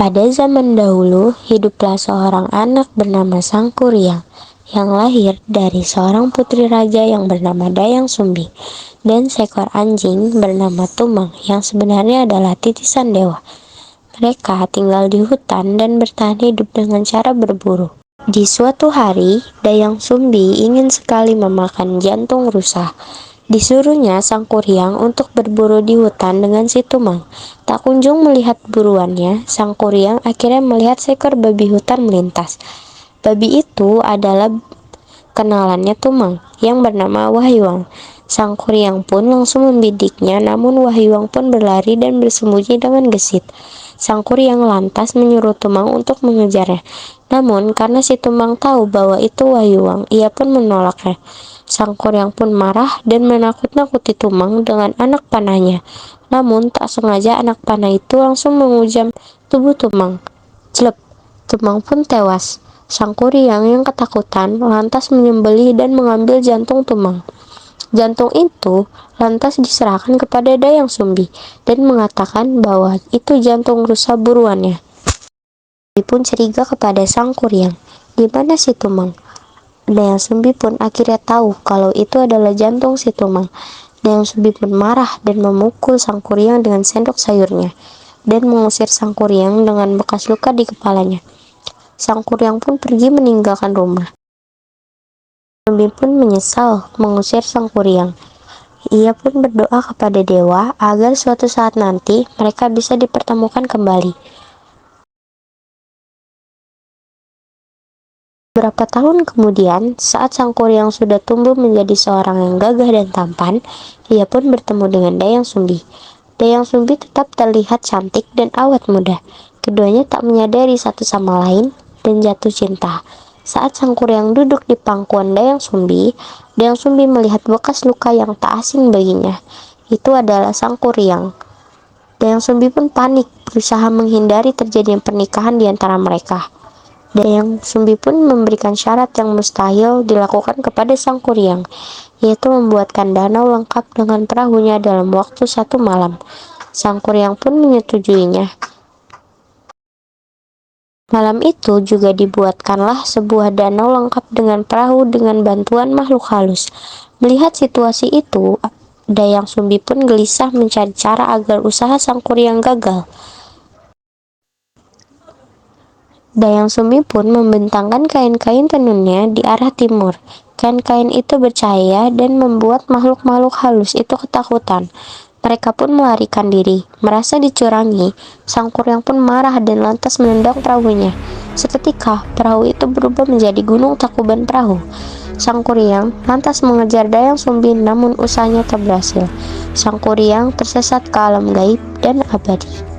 Pada zaman dahulu, hiduplah seorang anak bernama Sangkuriang yang lahir dari seorang putri raja yang bernama Dayang Sumbi dan seekor anjing bernama Tumang yang sebenarnya adalah titisan dewa. Mereka tinggal di hutan dan bertahan hidup dengan cara berburu. Di suatu hari, Dayang Sumbi ingin sekali memakan jantung rusa. Disuruhnya Sang Kuryang untuk berburu di hutan dengan si Tumang. Tak kunjung melihat buruannya, Sang Kuryang akhirnya melihat seekor babi hutan melintas. Babi itu adalah kenalannya Tumang yang bernama Wahyuang. Sang Kuryang pun langsung membidiknya, namun Wahyuang pun berlari dan bersembunyi dengan gesit. Sang Kuryang lantas menyuruh Tumang untuk mengejarnya. Namun karena si Tumang tahu bahwa itu Wahyuang, ia pun menolaknya. Sang Kuryang pun marah dan menakut-nakuti Tumang dengan anak panahnya. Namun tak sengaja anak panah itu langsung menghujam tubuh Tumang. Jelek, Tumang pun tewas. Sang Kuryang yang ketakutan lantas menyembelih dan mengambil jantung Tumang. Jantung itu lantas diserahkan kepada Dayang Sumbi dan mengatakan bahwa itu jantung rusa buruannya. Dia pun curiga kepada Sang Kuryang. Di mana si Tumang? Dayang Sumbi pun akhirnya tahu kalau itu adalah jantung si Tumang. Dayang Sumbi pun marah dan memukul Sang Kuryang dengan sendok sayurnya dan mengusir Sang Kuryang dengan bekas luka di kepalanya. Sang Kuryang pun pergi meninggalkan rumah. Sumbi pun menyesal mengusir Sang Kuryang. Ia pun berdoa kepada dewa agar suatu saat nanti mereka bisa dipertemukan kembali. Beberapa tahun kemudian, saat Sang Kuryang sudah tumbuh menjadi seorang yang gagah dan tampan, ia pun bertemu dengan Dayang Sumbi. Dayang Sumbi tetap terlihat cantik dan awet muda. Keduanya tak menyadari satu sama lain dan jatuh cinta. Saat Sang Kuryang duduk di pangkuan Dayang Sumbi melihat bekas luka yang tak asing baginya. Itu adalah Sang Kuryang. Dayang Sumbi pun panik, berusaha menghindari terjadinya pernikahan di antara mereka. Dayang Sumbi pun memberikan syarat yang mustahil dilakukan kepada Sang Kuryang, yaitu membuatkan danau lengkap dengan perahunya dalam waktu 1 malam. Sang Kuryang pun menyetujuinya. Malam itu juga dibuatkanlah sebuah danau lengkap dengan perahu dengan bantuan makhluk halus. Melihat situasi itu, Dayang Sumbi pun gelisah mencari cara agar usaha Sang Kuryang gagal. Dayang Sumbi pun membentangkan kain-kain tenunnya di arah timur. Kain-kain itu bercahaya dan membuat makhluk-makhluk halus itu ketakutan. Mereka pun melarikan diri. Merasa dicurangi, Sang Kuryang pun marah dan lantas menendang perahunya. Seketika, perahu itu berubah menjadi gunung Tangkuban Perahu. Sang Kuryang lantas mengejar Dayang Sumbi, namun usahanya tak berhasil. Sang Kuryang tersesat ke alam gaib dan abadi.